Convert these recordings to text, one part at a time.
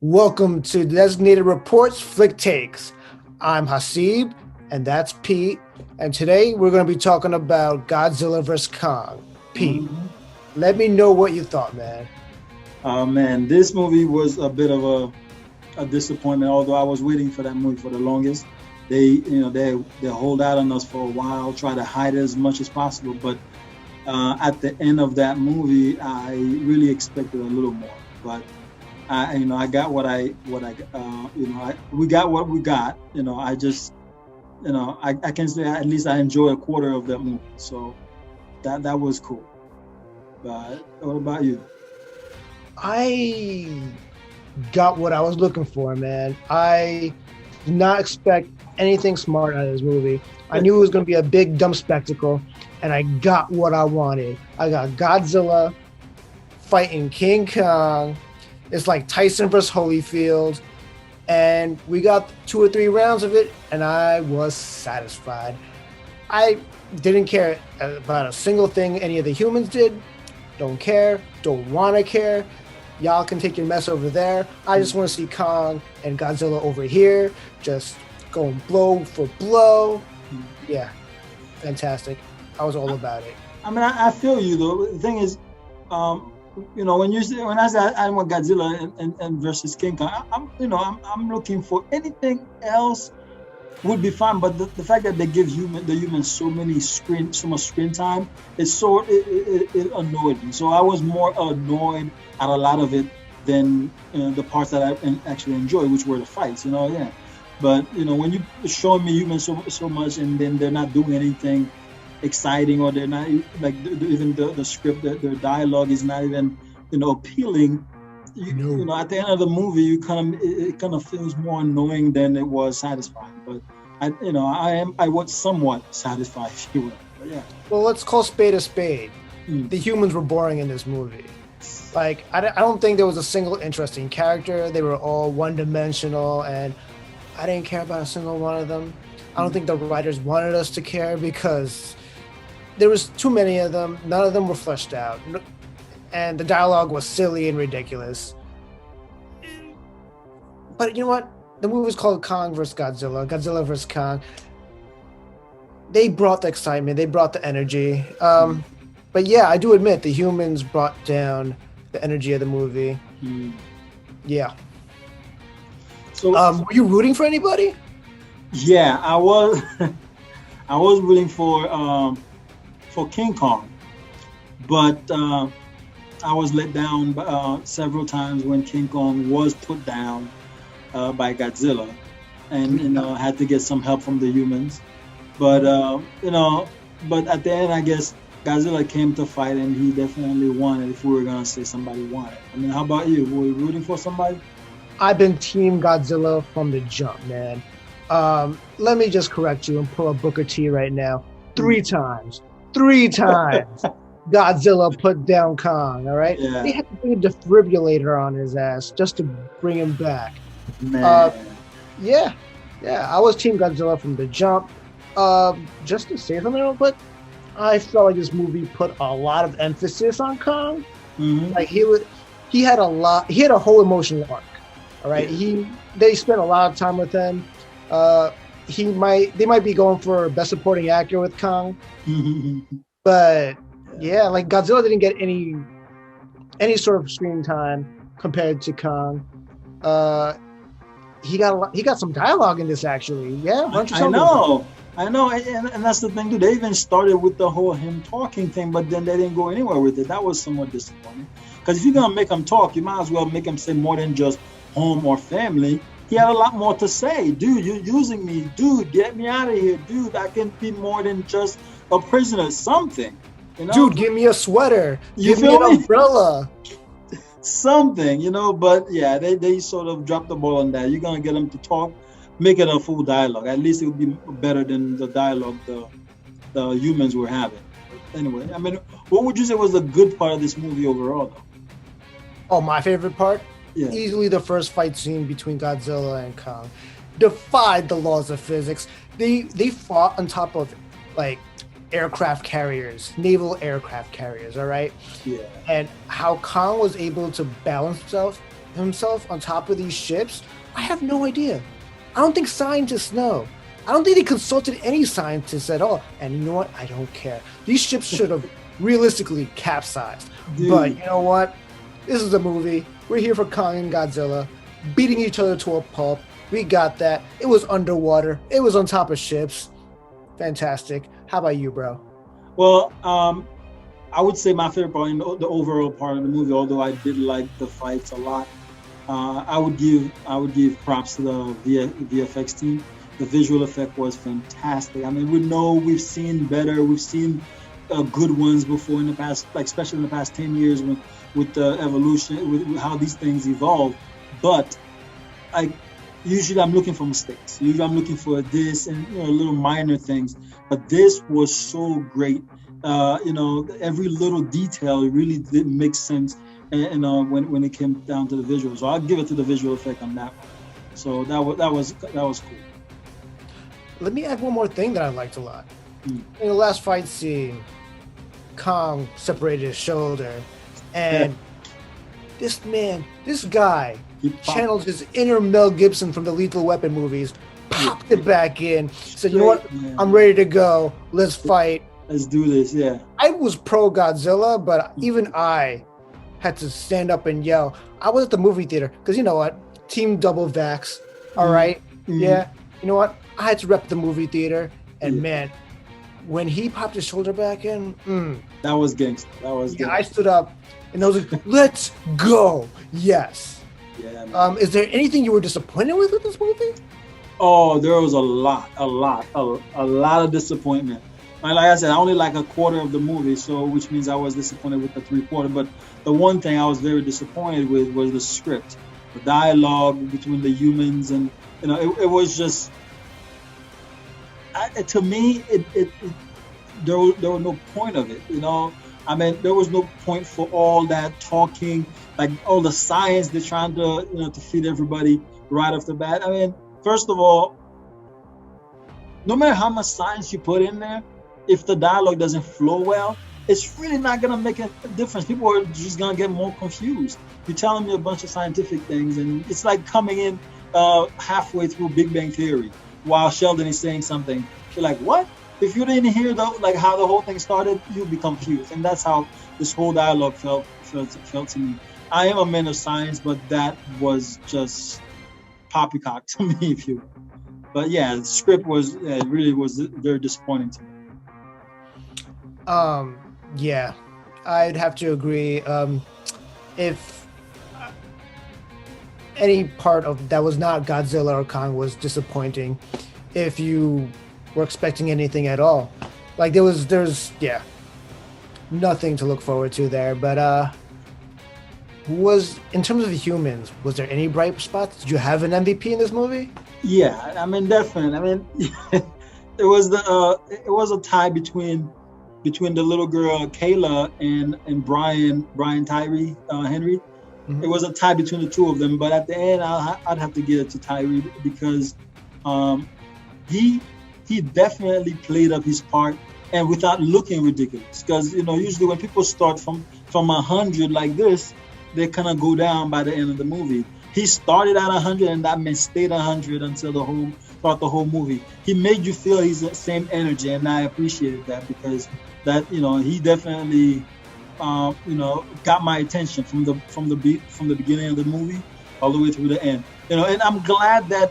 Welcome to Designated Reports Flick Takes. I'm Hasib, and that's Pete. And today we're going to be talking about Godzilla vs. Kong. Pete, Mhm. let me know what you thought, man. Man, this movie was a bit of a disappointment. Although I was waiting for that movie for the longest, they hold out on us for a while, try to hide it as much as possible. But at the end of that movie, I really expected a little more. But I got we got what we got. I just, I can say at least I enjoy a quarter of that movie. So that was cool. But what about you? I got what I was looking for, man. I did not expect anything smart out of this movie. I knew it was going to be a big, dumb spectacle, and I got what I wanted. I got Godzilla fighting King Kong. It's like Tyson versus Holyfield. And we got 2 or 3 rounds of it, and I was satisfied. I didn't care about a single thing any of the humans did. Don't care. Don't want to care. Y'all can take your mess over there. I just want to see Kong and Godzilla over here, just going blow for blow. Yeah, fantastic. I was all about it. I mean, I feel you though. The thing is, when I say I want Godzilla and versus King Kong, I'm looking for anything else would be fine. But the fact that they give the humans so much screen time, it annoyed me. So I was more annoyed at a lot of it than the parts that I actually enjoyed, which were the fights. Yeah. But when you showing me humans so much and then they're not doing anything exciting, or they're not like even the script, their dialogue is not even appealing. At the end of the movie, it kind of feels more annoying than it was satisfying. But I was somewhat satisfied, if you will. But yeah. Well, let's call spade a spade. Mm. The humans were boring in this movie. Like, I don't think there was a single interesting character. They were all one-dimensional, and I didn't care about a single one of them. I don't think the writers wanted us to care because there was too many of them. None of them were fleshed out. And the dialogue was silly and ridiculous. But you know what? The movie was called Kong vs. Godzilla, Godzilla vs. Kong. They brought the excitement. They brought the energy. But yeah, I do admit the humans brought down the energy of the movie. Mm. Yeah. So were you rooting for anybody? yeah, I was I was rooting for King Kong, but I was let down several times when King Kong was put down by Godzilla, and had to get some help from the humans. But but at the end, I guess Godzilla came to fight, and he definitely won. If we were gonna say somebody won it, I mean, how about you? Were you rooting for somebody? I've been Team Godzilla from the jump, man. Let me just correct you and pull up Booker T right now. 3 times. 3 times. Godzilla put down Kong, all right? Yeah, They had to bring a defibrillator on his ass just to bring him back. man. Yeah, I was Team Godzilla from the jump. Just to say something real quick, I felt like this movie put a lot of emphasis on Kong. Hmm. Like he had a whole emotional arc. All right, Yeah. they spent a lot of time with him. They might be going for best supporting actor with Kong, but yeah, like Godzilla didn't get any sort of screen time compared to Kong. He got some dialogue in this actually. Yeah, why don't you I tell me? know, and that's the thing too. They even started with the whole him talking thing, but then they didn't go anywhere with it. That was somewhat disappointing. Because if you're gonna make him talk, you might as well make him say more than just home or family. He had a lot more to say. Dude, you're using me. Dude, get me out of here. Dude, I can be more than just a prisoner. Something, Dude, give me a sweater. You Give me feel an me? umbrella. Something, But yeah, they sort of dropped the ball on that. You're gonna get him to talk, make it a full dialogue. At least it would be better than the dialogue the humans were having. But anyway, I mean, what would you say was the good part of this movie overall, though? Oh, my favorite part? Yeah. Easily the first fight scene between Godzilla and Kong. Defied the laws of physics. They fought on top of like aircraft carriers, naval aircraft carriers, all right? Yeah. And how Kong was able to balance himself himself on top of these ships? I have no idea. I don't think scientists know. I don't think they consulted any scientists at all. And you know what? I don't care. These ships should have realistically capsized. Dude. But you know what? This is a movie. We're here for Kong and Godzilla beating each other to a pulp. We got that. It was underwater. It was on top of ships. Fantastic. How about you, bro? Well, I would say my favorite part in the overall part of the movie, although I did like the fights a lot, I would give props to the VFX team. The visual effect was fantastic. I mean, we've seen better, we've seen good ones before in the past, like especially in the past 10 years with the evolution, with how these things evolve. But usually I'm looking for mistakes. Usually I'm looking for this and little minor things. But this was so great. Every little detail really did make sense. And when it came down to the visuals, so I'll give it to the visual effect on that one. So that was cool. Let me add one more thing that I liked a lot. In the last fight scene, Kong separated his shoulder, and this guy channeled his inner Mel Gibson from the Lethal Weapon movies, popped it back in, said, you know what, I'm ready to go, let's fight. Let's do this, yeah. I was pro Godzilla, but even I had to stand up and yell. I was at the movie theater, because you know what, team double vax, all right? Yeah, you know what, I had to rep the movie theater, and man, when he popped his shoulder back in, that was gangster. I stood up, and I was like, let's go, yes. Yeah, man. Is there anything you were disappointed with this movie? Oh, there was a lot of disappointment. Like I said, I only like a quarter of the movie, so which means I was disappointed with the 3/4. But the one thing I was very disappointed with was the script, the dialogue between the humans, and it was just, to me, there was no point of it. I mean, there was no point for all that talking, like all the science they're trying to to feed everybody right off the bat. I mean, first of all, no matter how much science you put in there, if the dialogue doesn't flow well, it's really not going to make a difference. People are just going to get more confused. You're telling me a bunch of scientific things, and it's like coming in halfway through Big Bang Theory while Sheldon is saying something. You're like, what? If you didn't hear how the whole thing started, you'd be confused. And that's how this whole dialogue felt to me. I am a man of science, but that was just poppycock to me, if you will. But yeah, the script really was very disappointing to me. Yeah, I'd have to agree. If any part of that was not Godzilla or Kong was disappointing, if you were expecting anything at all, like there's nothing to look forward to there. But was, in terms of the humans, was there any bright spots? Did you have an MVP in this movie? Yeah, I mean, definitely. I mean, it was a tie between the little girl Kayla and Brian Tyree Henry. It was a tie between the two of them, but at the end I'd have to give it to Tyree because he definitely played up his part and without looking ridiculous. Because usually when people start from 100 like this, they kind of go down by the end of the movie. He started at 100 and that man stayed 100 until throughout the whole movie. He made you feel he's the same energy, and I appreciated that because that he definitely got my attention from the beginning of the movie all the way through the end. And I'm glad that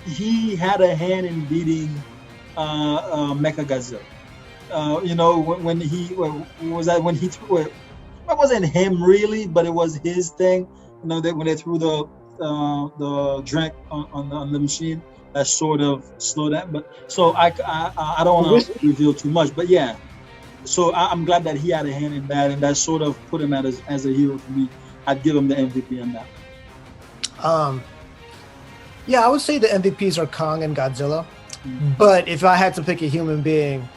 he had a hand in beating Mechagodzilla. It wasn't him really, but it was his thing. That when they threw the drink on the machine, that sort of slowed that. But so I don't want to reveal too much, but yeah. So I'm glad that he had a hand in that, and that sort of put him as a hero for me. I'd give him the MVP on that. Yeah, I would say the MVPs are Kong and Godzilla. But if I had to pick a human being,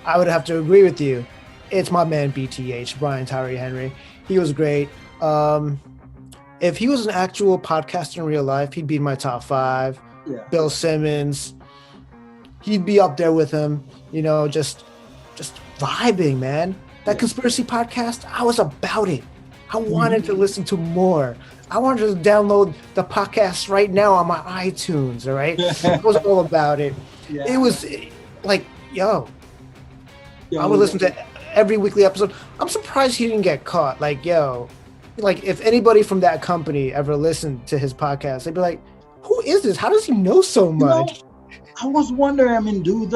I would have to agree with you. It's my man BTH, Brian Tyree Henry. He was great. If he was an actual podcaster in real life, he'd be in my top 5. Yeah. Bill Simmons, he'd be up there with him. Just vibing, man. That conspiracy podcast, I was about it. I wanted to listen to more. I wanted to download the podcast right now on my iTunes. All right, I was all about it. Yeah. It was like, yo, I would Yo, listen to every weekly episode. I'm surprised he didn't get caught. Like, yo, like if anybody from that company ever listened to his podcast, they'd be like, who is this? How does he know so you know, much? I was wondering. I mean, do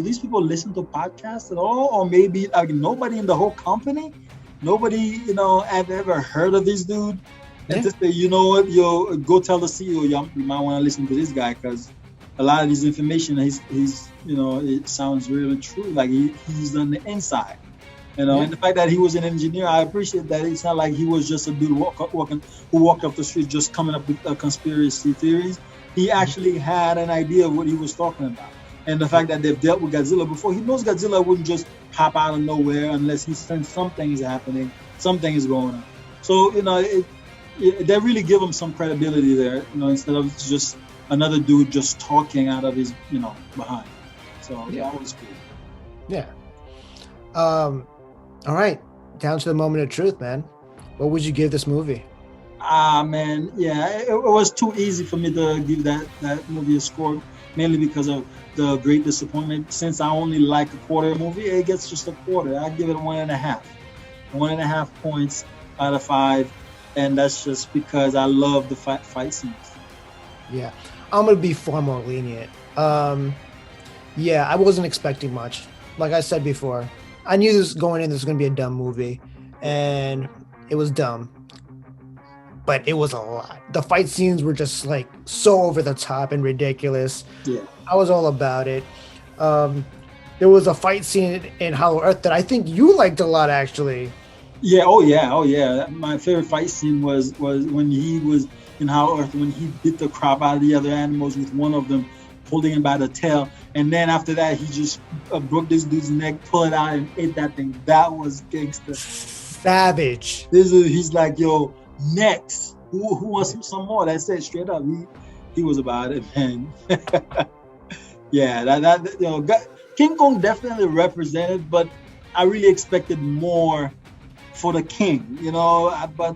these people listen to podcasts at all, or maybe like nobody in the whole company, nobody have ever heard of this dude, and Yeah. to say, you know what, yo, go tell the CEO, you might want to listen to this guy because a lot of this information, he's it sounds really true. Like he's on the inside. Yeah. And the fact that he was an engineer, I appreciate that. It's not like he was just a dude who walked up the street just coming up with conspiracy theories. He actually had an idea of what he was talking about. And the fact that they've dealt with Godzilla before, he knows Godzilla wouldn't just pop out of nowhere unless he sensed something is happening, something is going on. So, they really give him some credibility there, instead of just another dude just talking out of his, behind. So that was cool. Yeah. All right. Down to the moment of truth, man. What would you give this movie? Man, yeah, it was too easy for me to give that movie a score, mainly because of the great disappointment. Since I only like a quarter movie, it gets just a quarter. I give it 1.5. 1.5 points out of 5, and that's just because I love the fight scenes. Yeah. I'm going to be far more lenient. Yeah, I wasn't expecting much. Like I said before, I knew this going in, this was going to be a dumb movie, and it was dumb. But it was a lot. The fight scenes were just like so over the top and ridiculous. Yeah. I was all about it. There was a fight scene in Hollow Earth that I think you liked a lot, actually. Yeah. Oh yeah. My favorite fight scene was when he was in Hollow Earth, when he bit the crap out of the other animals with one of them holding him by the tail, and then after that he just broke this dude's neck, pulled it out, and ate that thing. That was gangster. Savage. He's like, yo, next. Who wants some more? That's it, straight up. He was about it, man. Yeah, that King Kong definitely represented, but I really expected more for the king, But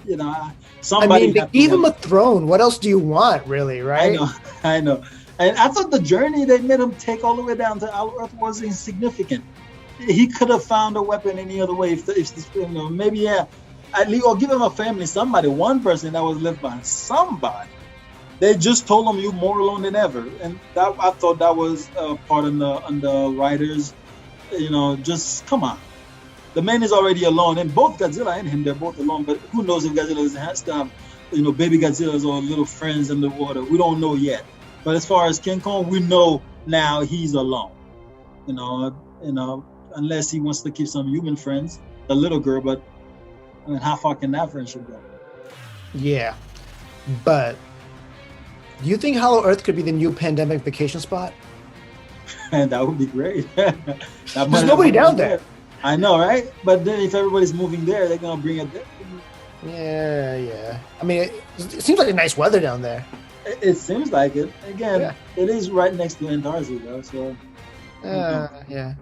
somebody. They gave him a throne. What else do you want, really? Right? I know. And I thought the journey they made him take all the way down to Hollow Earth was insignificant. He could have found a weapon any other way. Maybe at least, or give him a family, somebody, one person that was left behind, somebody. They just told him you're more alone than ever, and that I thought that was part on the writers. Just come on. The man is already alone, and both Godzilla and him, they're both alone. But who knows if Godzilla has to have, baby Godzillas or little friends in the water? We don't know yet. But as far as King Kong, we know now he's alone. Unless he wants to keep some human friends, the little girl. But I mean, how far can that friendship go? Yeah, but do you think Hollow Earth could be the new pandemic vacation spot? And that would be great. There's nobody down there. I know, right? But then if everybody's moving there, they're gonna bring it there. Yeah. I mean, it seems like a nice weather down there. It seems like it. Again, It is right next to Antarctica, though. So. Yeah.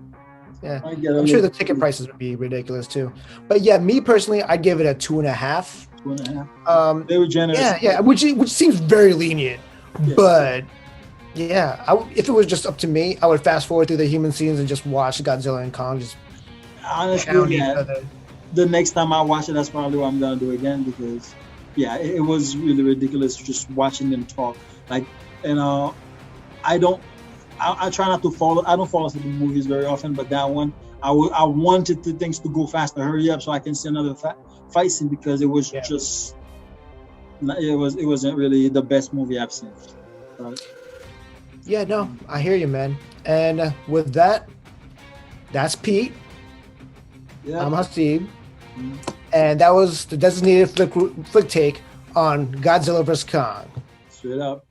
I'm sure the ticket prices would be ridiculous too. But yeah, me personally, I'd give it a 2.5. 2.5. They were generous. Yeah, which seems very lenient. Yes. But yeah, if it was just up to me, I would fast forward through the human scenes and just watch Godzilla and Kong just honestly, the next time I watch it, that's probably what I'm gonna do again, because it was really ridiculous just watching them talk. Like, I try not to follow. I don't follow the movies very often, but that one, I wanted the things to go faster, hurry up, so I can see another fight scene, because it was just, it wasn't really the best movie I've seen. Right? Yeah, no, I hear you, man. And with that, that's Pete. Yeah. I'm Hasib. And that was the designated flick take on Godzilla vs. Kong. Straight up.